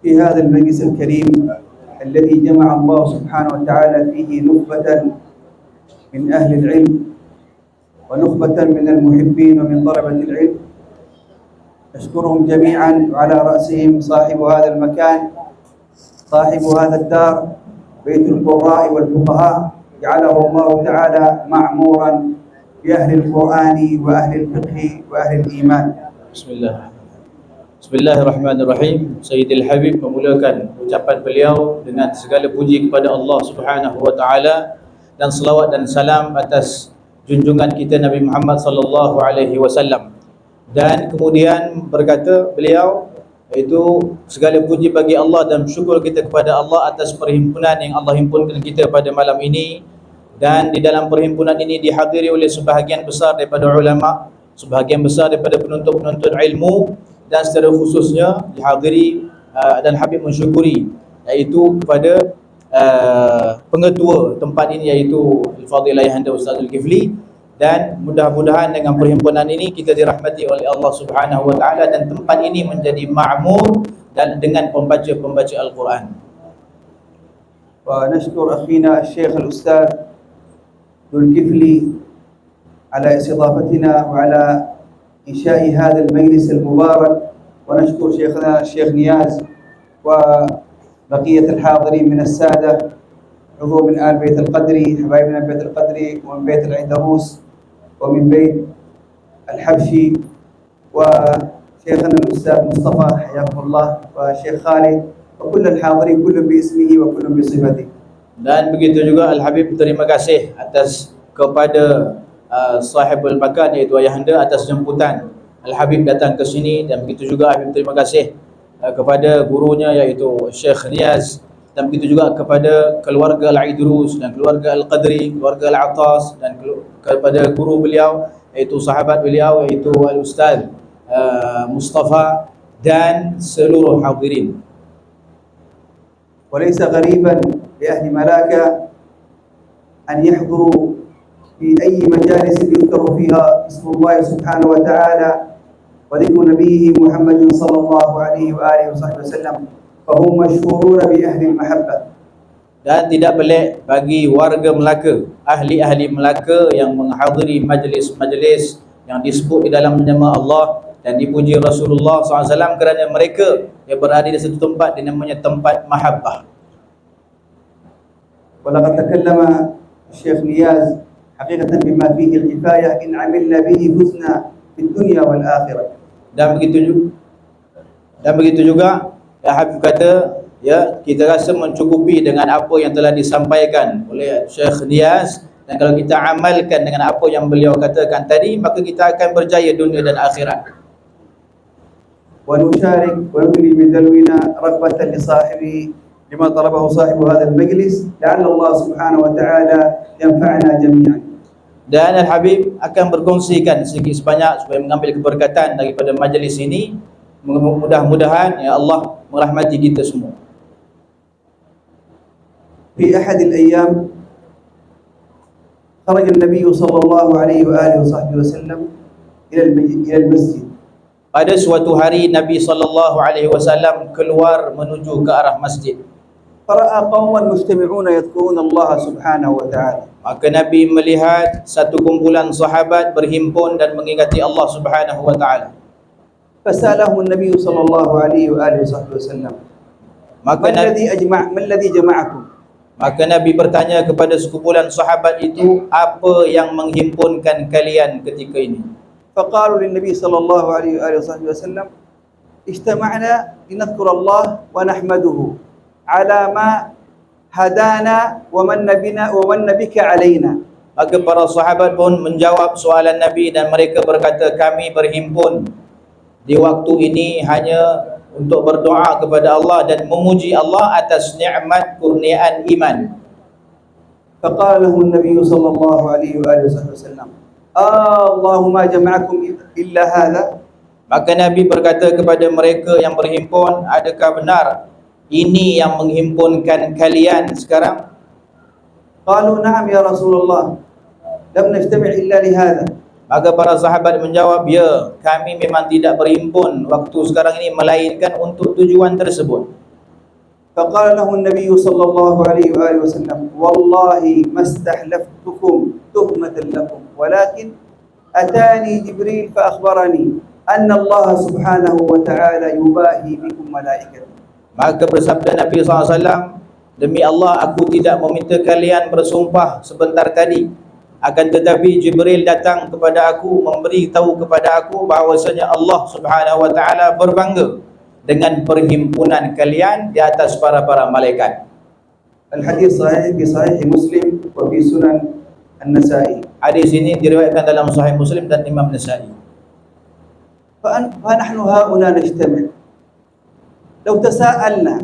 في هذا المجلس الكريم الذي جمع الله سبحانه وتعالى فيه نخبة من أهل العلم ونخبة من المحبين ومن طلبة العلم. أشكرهم جميعا وعلى رأسهم صاحب هذا المكان، صاحب هذا الدار، بيت القراء والفقهاء، جعله الله تعالى معمورا بأهل القرآن وأهل الفقه وأهل الإيمان. Bismillahirrahmanirrahim. Sayyidil Habib memulakan ucapan beliau dengan segala puji kepada Allah Subhanahu wa taala dan selawat dan salam atas junjungan kita Nabi Muhammad sallallahu alaihi wasallam. Dan kemudian berkata beliau, iaitu segala puji bagi Allah dan syukur kita kepada Allah atas perhimpunan yang Allah himpunkan kita pada malam ini. Dan di dalam perhimpunan ini dihadiri oleh sebahagian besar daripada ulama, sebahagian besar daripada penuntut-penuntut ilmu, dan secara khususnya dihadiri dan Habib mensyukuri iaitu kepada pengetua tempat ini, iaitu Al-Fadhil Ayahanda Ustaz Zulkifli. Dan mudah-mudahan dengan perhimpunan ini kita dirahmati oleh Allah Subhanahu wa taala dan tempat ini menjadi ma'mur dan dengan pembaca-pembaca Al-Quran. Wa nashkur akhina Syekh Al-Ustaz Zulkifli ala istidafatina wa ala إنشاء هذا المجلس المبارك، ونشكر شيخنا الشيخ نياز وبقية الحاضرين من السادة عضو من آل بيت القدري، حبايبنا من بيت القدري ومن بيت العندروس ومن بيت الحبشي، وشيخنا الأستاذ مصطفى حياكم الله، والشيخ خالد، وكل الحاضرين كل باسمه وكل بصفته. Dan begitu juga Al-Habib terima kasih atas kepada sahibul makan iaitu Ayahanda atas jemputan Al-Habib datang ke sini. Dan begitu juga Habib terima kasih kepada gurunya iaitu Syekh Niaz, dan begitu juga kepada keluarga Al-Idrus dan keluarga Al-Qadri, keluarga Al-Atas, dan kepada guru beliau iaitu sahabat beliau iaitu Al-Ustaz Mustafa dan seluruh hadirin. وليس غريبا لأهل ملاكة أن يحضروا في أي مجالس يذكر فيها اسم الله سبحانه وتعالى وذكر نبيه محمد صلى الله عليه وآله وصحبه وسلم، فهم مشهورون بأهل المحبة. Dan tidak pelik bagi warga Melaka, ahli-ahli Melaka yang menghadiri majlis-majlis yang disebut di dalam nama Allah dan dipuji Rasulullah SAW, kerana mereka yang berada di satu tempat yang namanya tempat mahabbah. ولقد تكلم الشيخ نياز حقيقة بما فيه الكفاية إن عملنا به فزنا في الدنيا والآخرة. Dan begitu juga ya, Habib kata ya, kita rasa mencukupi dengan apa yang telah disampaikan oleh Syekh Niaz, dan kalau kita amalkan dengan apa yang beliau katakan tadi, maka kita akan berjaya dunia dan akhirat. ونشارك ونملي بدلونا رغبة لصاحبه لما طلبه صاحب هذا المجلس لعل الله سبحانه وتعالى ينفعنا جميعا. Dan Al-Habib akan berkongsikan sedikit sebanyak supaya mengambil keberkatan daripada majlis ini. Mudah-mudahan ya Allah merahmati kita semua. في أحد الأيام خرج النبي صلى الله عليه وآله وصحبه وسلم إلى المسجد. Pada suatu hari Nabi SAW keluar menuju ke arah masjid. فرأى قوما مجتمعون يذكرون الله سبحانه وتعالى. Maka Nabi melihat satu kumpulan sahabat berhimpun dan mengingati Allah Subhanahu wa taala. فسألهم النبي صلى الله عليه وآله وصحبه وسلم ما الذي جمعكم. Maka Nabi bertanya kepada sekumpulan sahabat itu, apa yang menghimpunkan kalian ketika ini? فقالوا للنبي صلى الله عليه وآله وصحبه وسلم اجتمعنا لنذكر الله ونحمده على ما hadana wa manna bina wa manna bika alaina. Maka para sahabat pun menjawab soalan Nabi dan mereka berkata, kami berhimpun di waktu ini hanya untuk berdoa kepada Allah dan memuji Allah atas nikmat kurniaan iman. Faqala lahum an-nabiy sallallahu alaihi wa alihi wasallam, Allahumma jama'akum illa hadha. Maka Nabi berkata kepada mereka yang berhimpun, adakah benar ini yang menghimpunkan kalian sekarang? Qalu na'am ya Rasulullah, lam najtami' illa li hadha. Maka para sahabat menjawab, ya, kami memang tidak berhimpun waktu sekarang ini melainkan untuk tujuan tersebut. فقال له النبي صلى الله عليه وآله وسلم: والله ما استحلفتكم تهمة لكم ولكن أتاني جبريل فأخبرني أن الله سبحانه وتعالى يباهي بكم ملائكته. Maka bersabda Nabi SAW, demi Allah aku tidak meminta kalian bersumpah sebentar tadi, akan tetapi Jibril datang kepada aku memberi tahu kepada aku bahawasanya Allah Subhanahu wa taala berbangga dengan perhimpunan kalian di atas para malaikat. الحديث صحيح في صحيح مسلم وفي سنن النسائي. Hadis ini diriwayatkan dalam Sahih Muslim dan Imam Nasa'i. فنحن هؤلاء نجتمع. لو تساءلنا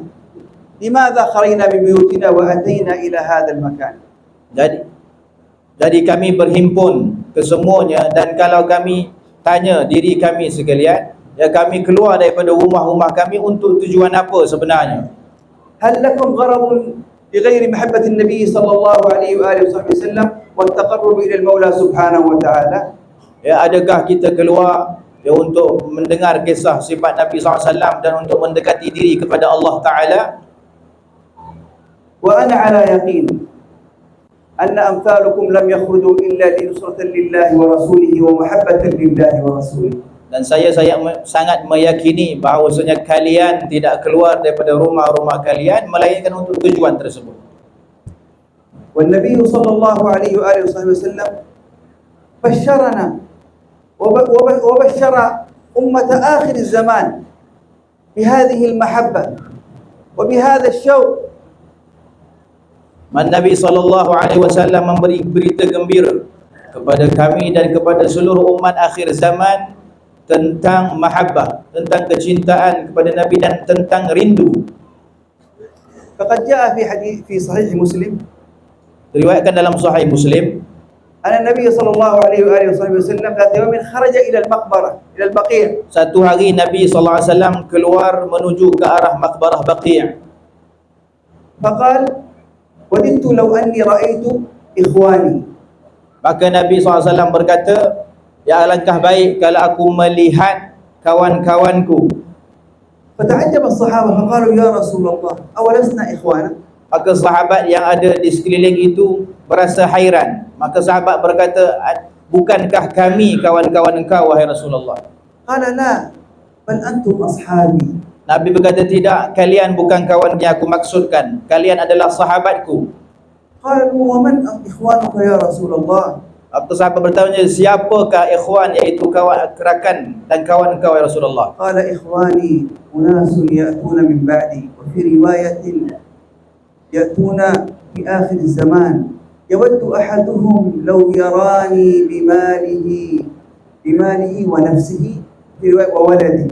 لماذا خرجنا من بيوتنا وأتينا إلى هذا المكان؟ Jadi kami berhimpun kesemuanya, dan kalau kami tanya diri kami sekalian, ya kami keluar daripada rumah-rumah kami untuk tujuan apa sebenarnya? هل لكم غرض بغير محبة النبي صلى الله عليه وآله وسلم والتقرب إلى المولى سبحانه وتعالى؟ Ya, adakah kita keluar ya untuk mendengar kisah sifat Nabi SAW dan untuk mendekati diri kepada Allah Ta'ala? وأنا على يقين أن أمثالكم لم يخرجوا إلا لنصرة لله ورسوله ومحبة لله ورسوله. Dan saya sangat meyakini bahawasanya kalian tidak keluar daripada rumah-rumah kalian melainkan untuk tujuan tersebut. والنبي صلى الله عليه وآله وسلم بشرنا وبشر أمة آخر الزمان بهذه المحبة وبهذا الشوق. Nabi SAW memberi berita gembira kepada kami dan kepada seluruh umat akhir zaman tentang mahabbah, tentang kecintaan kepada Nabi dan tentang rindu. فقد جاء في صحيح مسلم، Diriwayatkan dalam Sahih Muslim, أن النبي صلى الله عليه وآله وسلم ذات يوم خرج إلى المقبرة إلى البقيع. Satu hari Nabi SAW keluar menuju ke arah Maqbarah Baqi'. فقال: وددت لو أني رأيت إخواني. Maka Nabi SAW berkata, ya alangkah baik kalau aku melihat kawan-kawanku. فتعجب الصحابة فقالوا: يا رسول الله أولسنا إخوانا؟ Maka sahabat yang ada di sekeliling itu berasa hairan. Maka sahabat berkata, bukankah kami kawan-kawan engkau wahai Rasulullah? قال: لا بل أنتم أصحابي. Nabi berkata, tidak, kalian bukan kawan yang aku maksudkan, kalian adalah sahabatku. قالوا: ومن إخوانك يا رسول الله؟ Maka sahabat bertanya, siapakah ikhwan, iaitu kawan kerakan dan kawan engkau ya Rasulullah? قال: إخواني أناس يأتون من بعدي، وفي رواية يأتون في آخر الزمان يود أحدهم لو يراني بماله ونفسه، في رواية وولدي.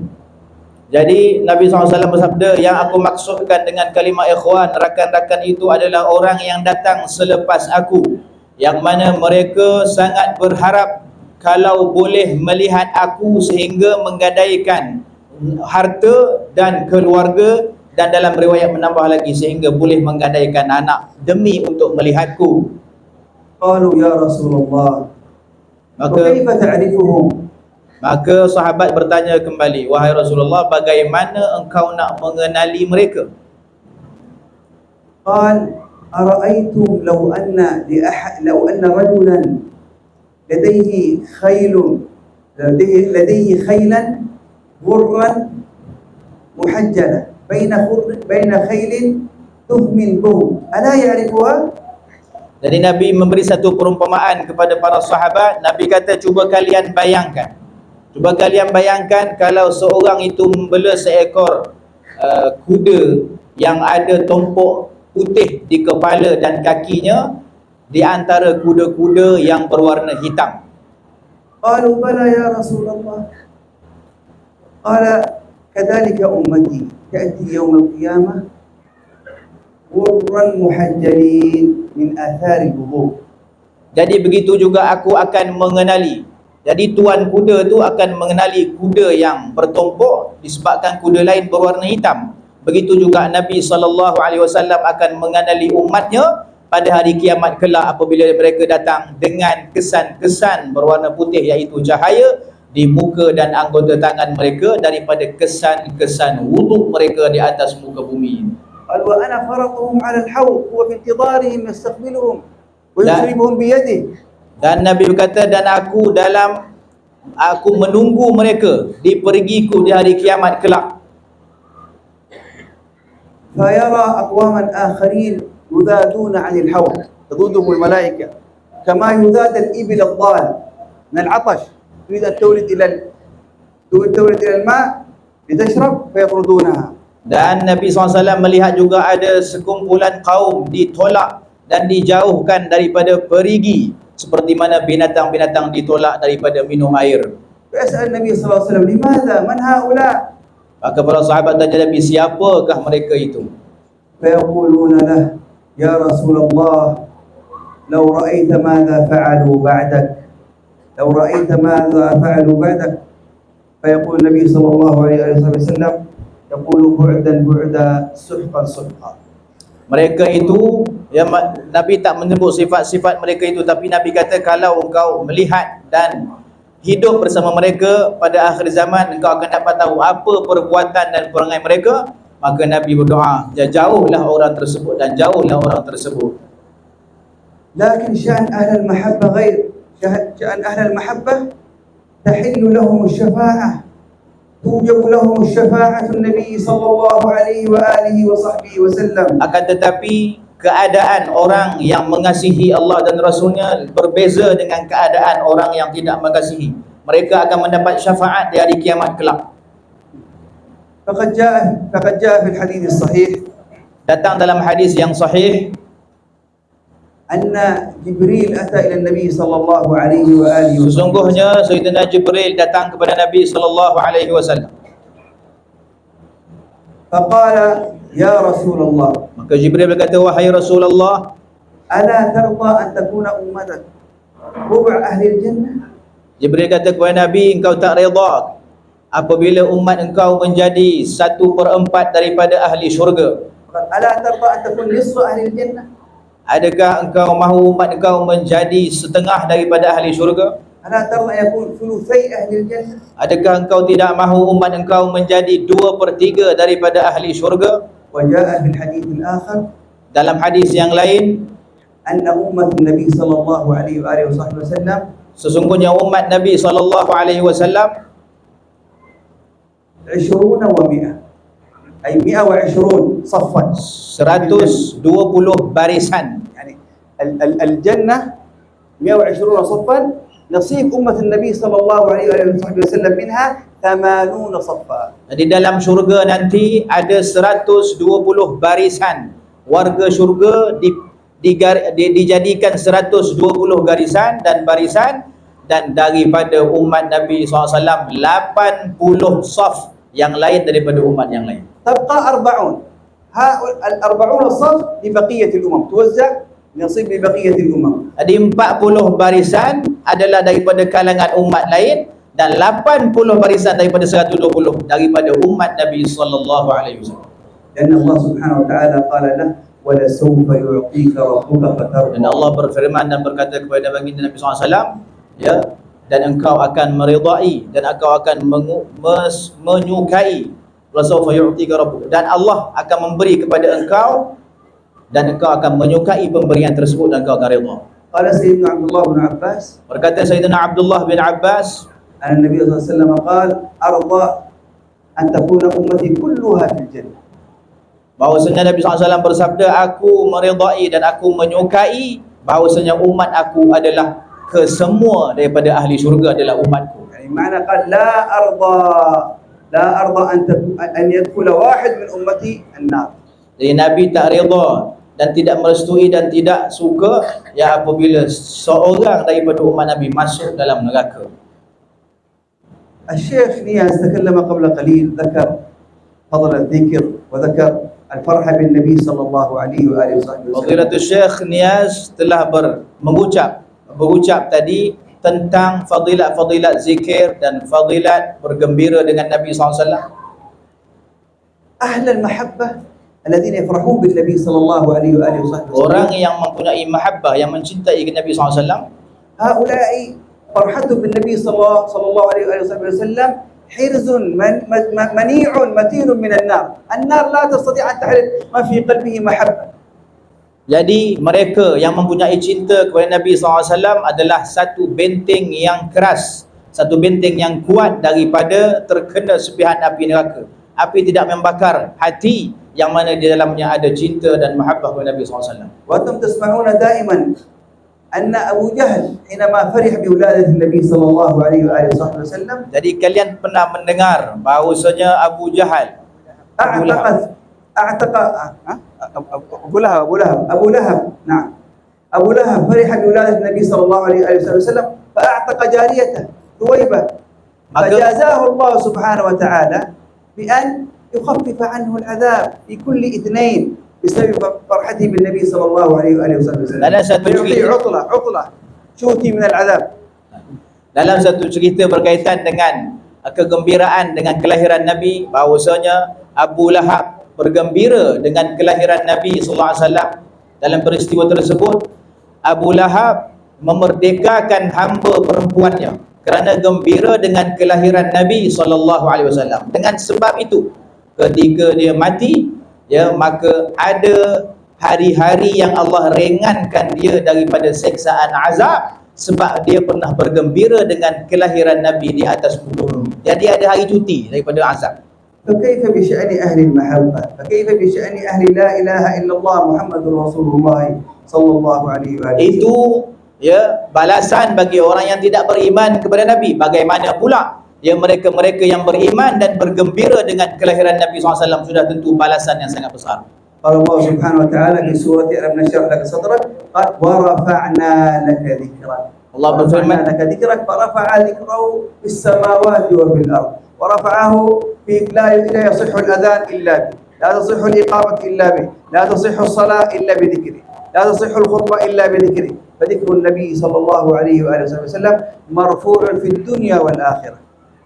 Jadi Nabi SAW bersabda, yang aku maksudkan dengan kalimah ikhwan, rakan-rakan itu adalah orang yang datang selepas aku, yang mana mereka sangat berharap kalau boleh melihat aku sehingga menggadaikan harta dan keluarga, dan dalam riwayat menambah lagi sehingga boleh menggadaikan anak demi untuk melihatku. قالوا: يا رسول الله وكيف تعرفهم؟ Maka sahabat bertanya kembali, wahai Rasulullah, bagaimana engkau nak mengenali mereka? قال: أرأيتم لو أن رجلا لديه خيلا غرا محجلة بين خيل تهمل بهم ألا يعرفها؟ Jadi Nabi memberi satu perumpamaan kepada para sahabat. Nabi kata, cuba kalian bayangkan kalau seorang itu membela seekor kuda yang ada tompok putih di kepala dan kakinya di antara kuda-kuda yang berwarna hitam. قالوا: بلى يا رسول الله. قال: كذلك أمتي تأتي يوم القيامة غرا محجلين من آثار الوضوء. Jadi begitu juga aku akan mengenali. Jadi tuan kuda tu akan mengenali kuda yang bertompok disebabkan kuda lain berwarna hitam. Begitu juga Nabi SAW akan mengenali umatnya pada hari kiamat kelak apabila mereka datang dengan kesan-kesan berwarna putih, iaitu cahaya di muka dan anggota tangan mereka daripada kesan-kesan wuduk mereka di atas muka bumi. قال وأنا فرطهم على الحوض هو في انتظارهم يستقبلهم ويشربهم بيده. Dan Nabi berkata, dan aku menunggu mereka di perigiku di hari kiamat kelak. فيرى أقواما آخرين يذادون عن الحوض تذودهم الملائكة كما يذاد الإبل الضال من العطش تريد أن تورد إلى الماء لتشرب فيطردونها. Dan Nabi SAW melihat juga ada sekumpulan kaum ditolak dan dijauhkan daripada perigi, seperti mana binatang-binatang ditolak daripada minum air. فيسأل النبي صلى الله عليه وسلم لماذا من هؤلاء؟ Maka para sahabat tanya Nabi, siapakah mereka itu? فيقولون له يا رسول الله لو رأيت ماذا فعلوا بعدك لو رأيت ماذا فعلوا بعدك. فيقول النبي صلى الله عليه وسلم يقول بعدا بعدا سحقا سحقا. Mereka itu, ya, Nabi tak menyebut sifat-sifat mereka itu, tapi Nabi kata kalau engkau melihat dan hidup bersama mereka pada akhir zaman, engkau akan dapat tahu apa perbuatan dan perangai mereka. Maka Nabi berdoa, jauhlah orang tersebut dan jauhlah orang tersebut. لكن شأن أهل المحبة غير. شأن أهل المحبة تحل لهم الشفاعة توجب لهم الشفاعة النبي صلى الله عليه وآله وصحبه وسلم. Akan tetapi keadaan orang yang mengasihi Allah dan Rasulnya berbeza dengan keadaan orang yang tidak mengasihi. Mereka akan mendapat syafaat di hari kiamat kelak. فقد جاء في الحديث الصحيح. Datang dalam hadis yang sahih, أن جبريل أتى إلى النبي صلى الله عليه وآله وسلم. sesungguhnya Sayyidina Jibril datang kepada Nabi sallallahu alaihi wasallam. فقال يا رسول الله. Maka Jibril berkata, wahai Rasulullah, ألا ترضى أن تكون أمتك ربع أهل الجنة؟ Jibril kata kepada Nabi, engkau tak redha apabila umat engkau menjadi 1/4 daripada ahli syurga? ألا ترضى أن تكون نصف أهل الجنة؟ Adakah engkau mahu umat engkau menjadi setengah daripada ahli syurga? ألا ترضى أن يكون ثلثي أهل الجنة؟ Adakah engkau tidak mahu umat engkau menjadi 2/3 daripada ahli syurga? وجاء في الحديث الآخر Dalam hadis yang lain, أن أمة النبي صلى الله عليه وآله وصحبه وسلم sesungguhnya umat Nabi sallallahu alaihi wasallam 20 و100 أي 120 صفا. 120 barisan. يعني الجنة 120 صفا نصيب أمة النبي صلى الله عليه وآله وصحبه وسلم منها 80 صفا. Di dalam syurga nanti ada 120 barisan. Warga syurga dijadikan 120 garisan dan barisan, dan daripada umat Nabi SAW 80 saf yang lain daripada umat yang lain. تبقى 40. ال40 صف لبقية الأمم توزع نصيب لبقية الأمم. Jadi 40 barisan adalah daripada kalangan umat lain, dan 80 barisan daripada 120 daripada umat Nabi sallallahu alaihi wasallam. لأن الله سبحانه وتعالى قال له وَلَسَوْفَ يُعْطِيكَ رَبُّكَ فَتَرْضَى. Dan Allah berfirman dan berkata kepada baginda Nabi SAW, ya, dan engkau akan meridai dan engkau akan menyukai, وَلَسَوْفَ يُعْطِيكَ رَبُّكَ, dan Allah akan memberi kepada engkau dan engkau akan menyukai pemberian tersebut dan engkau akan redha. قال سيدنا عبد الله بن عباس. Berkata Sayyidina Abdullah bin Abbas, أن النبي صلى الله عليه وسلم قال أرضى أن تكون أمتي كلها في الجنة. bahawasanya Nabi SAW bersabda, aku meridai dan aku menyukai bahawasanya umat aku adalah kesemua daripada ahli syurga adalah umatku. يعني معنى قال لا أرضى أن يدخل واحد من أمتي النار. Jadi Nabi tak redha dan tidak merestui dan tidak suka ya apabila seorang daripada umat Nabi masuk dalam neraka. الشيخ نياز تكلم قبل قليل ذكر فضل الذكر وذكر الفرحة بالنبي صلى الله عليه وآله وصحبه وسلم. Fadilatul Syekh Niaz telah berucap tadi tentang fadilat zikir dan fadilat bergembira dengan Nabi SAW. أهل المحبة الذين يفرحون بالنبي صلى الله عليه وآله وصحبه وسلم. Orang yang mempunyai mahabbah, yang mencintai Nabi SAW, هؤلاء فرحتهم بالنبي صلى الله عليه وآله وصحبه وسلم حرز منيع متين من النار. النار لا تستطيع أن تحرق ما في قلبه محبة. Jadi mereka yang mempunyai cinta kepada Nabi SAW adalah satu benteng yang keras, satu benteng yang kuat daripada terkena sepihan api neraka. Api tidak membakar hati yang mana di dalamnya ada cinta dan mahabbah kepada Nabi SAW. وأنتم تسمعون دائما أن أبو جهل حينما فرح بولادة النبي صلى الله عليه وآله وصحبه وسلم. Jadi kalian pernah mendengar bahawasanya Abu Jahal, أعتق أبو لهب نعم أبو لهب فرح بولادة النبي صلى الله عليه وسلم فأعتق جاريته ثويبة فجازاه الله سبحانه وتعالى بأن يخفف عنه العذاب في كل اثنين بسبب فرحته بالنبي صلى الله عليه وسلم. فيعطيه عطلة شوتي من العذاب. Dalam satu cerita berkaitan dengan kegembiraan dengan kelahiran Nabi, bahawasanya Abu Lahab bergembira dengan kelahiran Nabi SAW. Dalam peristiwa tersebut, Abu Lahab memerdekakan hamba perempuannya kerana gembira dengan kelahiran Nabi SAW. Dengan sebab itu, ketika dia mati, maka ada hari-hari yang Allah ringankan dia daripada seksaan azab, sebab dia pernah bergembira dengan kelahiran Nabi di atas muka bumi. Jadi ada hari cuti daripada azab. فكيف بشأن أهل المحبة؟ فكيف بشأن أهل لا إله إلا الله محمد رسول الله صلى الله عليه وآله؟ Itu balasan bagi orang yang tidak beriman kepada Nabi. Bagaimana pula mereka-mereka yang beriman dan bergembira dengan kelahiran Nabi SAW, sudah tentu balasan yang sangat besar. قال الله سبحانه وتعالى في سورة ألم نشرح لك صدرك قال ورفعنا لك ذكرك. Allah berfirman, لك ذكرك فرفع ذكره في السماوات وفي الأرض ورفعه في لا يصح الأذان إلا به، لا تصح الإقامة إلا به، لا تصح الصلاة إلا بذكره، لا تصح الخطبة إلا بذكره. فذكر النبي صلى الله عليه وآله وسلم مرفوع في الدنيا والآخرة.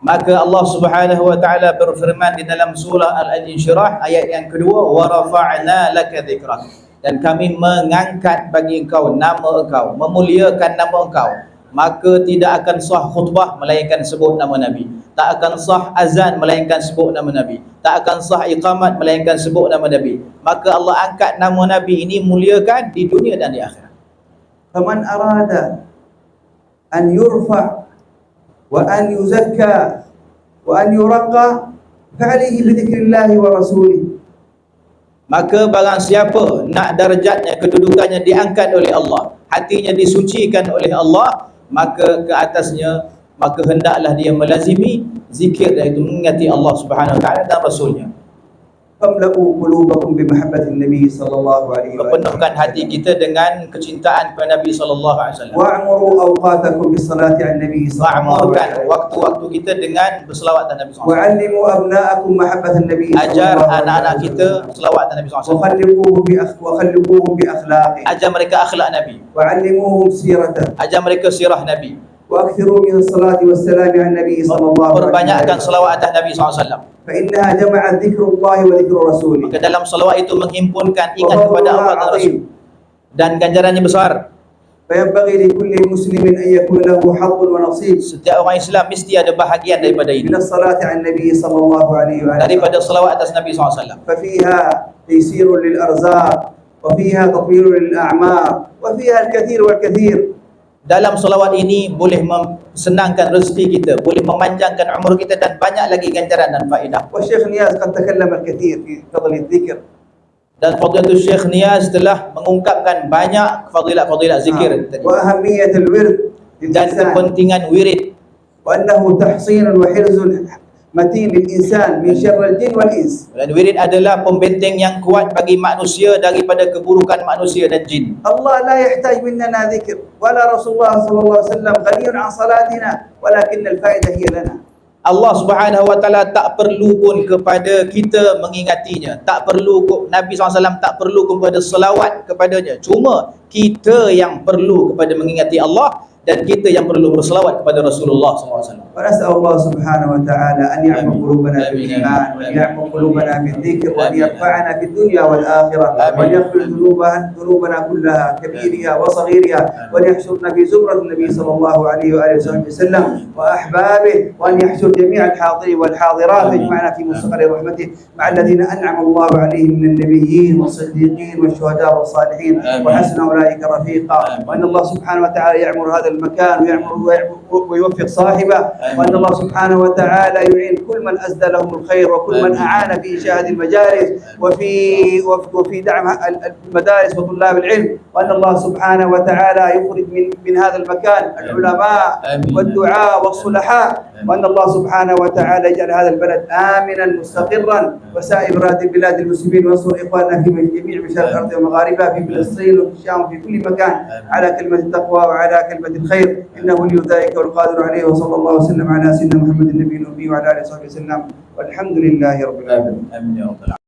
Maka Allah Subhanahu wa taala berfirman di dalam surah Al-Insyirah ayat yang kedua, wa rafa'na laka dzikrak, dan kami mengangkat bagi engkau nama engkau, memuliakan nama engkau, maka tidak akan sah khutbah melainkan sebut nama Nabi, tak akan sah azan melainkan sebut nama Nabi, tak akan sah iqamat melainkan sebut nama Nabi. Maka Allah angkat nama Nabi ini, muliakan di dunia dan di akhirat. Faman arada an yurfa wa an yuzakka wa an yuraqqa fa'alayhi bi dzikrillahi wa rasulih. Maka barang siapa nak darjatnya, kedudukannya diangkat oleh Allah, hatinya disucikan oleh Allah, maka ke atasnya, maka hendaklah dia melazimi zikir, iaitu mengingati Allah Subhanahu wa taala dan rasulnya. Famla'u qulubakum bi mahabbatin nabi sallallahu alaihi wasallam. Penuhkan hati kita dengan kecintaan kepada Nabi sallallahu alaihi wasallam. Wa'muru awqatakum bis salati 'ala nabi sallallahu alaihi wasallam. Waktu-waktu kita dengan berselawat dan Nabi sallallahu alaihi wasallam. Wa'allimu abna'akum mahabbatan nabi sallallahu alaihi wasallam. Ajar anak-anak kita selawat dan Nabi sallallahu alaihi wasallam. Wa khalliquhum bi akhlaqi. Ajar mereka akhlak Nabi. Wa'allimuhum sirata. Ajar mereka sirah Nabi. وأكثروا من الصلاة والسلام على النبي صلى الله عليه وسلم. Perbanyakkan selawat atas Nabi SAW. فإنها جمعت ذكر الله وذكر رسوله. Maka dalam selawat itu menghimpunkan ingat kepada Allah dan Rasul, dan ganjarannya besar. فينبغي لكل مسلم أن يكون له حظ ونصيب. Setiap orang Islam mesti ada bahagian daripada ini, من الصلاة على النبي صلى الله عليه وسلم. daripada selawat atas Nabi SAW. ففيها تيسير للأرزاق وفيها تطوير للأعمار وفيها الكثير والكثير. Dalam selawat ini boleh senangkan rezeki kita, boleh memanjangkan umur kita, dan banyak lagi ganjaran dan faedah. والشيخ نياز قد تكلم الكثير في فضل الذكر. Dan Fadilatul Syekh Niyaz telah mengungkapkan banyak fadilat-fadilat zikir tadi. وأهمية الورد Dan kepentingan wirid. وأنه تحصين وحرز متين للإنسان من شر الجن والإنس. Dan wirid adalah pembenteng yang kuat bagi manusia daripada keburukan manusia dan jin. الله لا يحتاج مننا ذكر ولا رسول الله صلى الله عليه وسلم غني عن صلاتنا ولكن الفائدة هي لنا. Allah Subhanahu wa taala tak perlu pun kepada kita mengingatinya, tak perlu Nabi SAW tak perlu kepada selawat kepadanya. Cuma kita yang perlu kepada mengingati Allah, dan kita yang perlu berselawat kepada Rasulullah SAW. ونسأل الله سبحانه وتعالى أن يعمق آمين. قلوبنا في آمين. الإيمان وأن يعمق قلوبنا في الذكر وأن آمين. يرفعنا في الدنيا والآخرة آمين. وأن يغفر ذنوبنا كلها كبيرها وصغيرها وأن يحشرنا في زمرة النبي صلى الله عليه وآله وصحبه وسلم وأحبابه وأن يحشر جميع الحاضرين والحاضرات ويجمعنا في مستقر رحمته مع الذين أنعم الله عليهم من النبيين والصديقين والشهداء والصالحين آمين. وحسن أولئك رفيقا وأن الله سبحانه وتعالى يعمر هذا المكان ويوفق صاحبه وأن الله سبحانه وتعالى يعين كل من أسدى لهم الخير وكل من أعان في إنشاء هذه المجالس وفي دعم المدارس وطلاب العلم وأن الله سبحانه وتعالى يخرج من هذا المكان العلماء والدعاء والصلحاء وأن الله سبحانه وتعالى يجعل هذا البلد آمنا مستقرا وسائر بلاد المسلمين وينصر إخواننا في جميع مشارق الأرض ومغاربها في فلسطين وفي الشام وفي كل مكان على كلمة التقوى وعلى كلمة الخير إنه ولي ذلك والقادر عليه وصلى الله وسلم على سيدنا محمد النبي الأمي وعلى آله وصحبه وسلم والحمد لله رب العالمين. Amin ya rabbal alamin.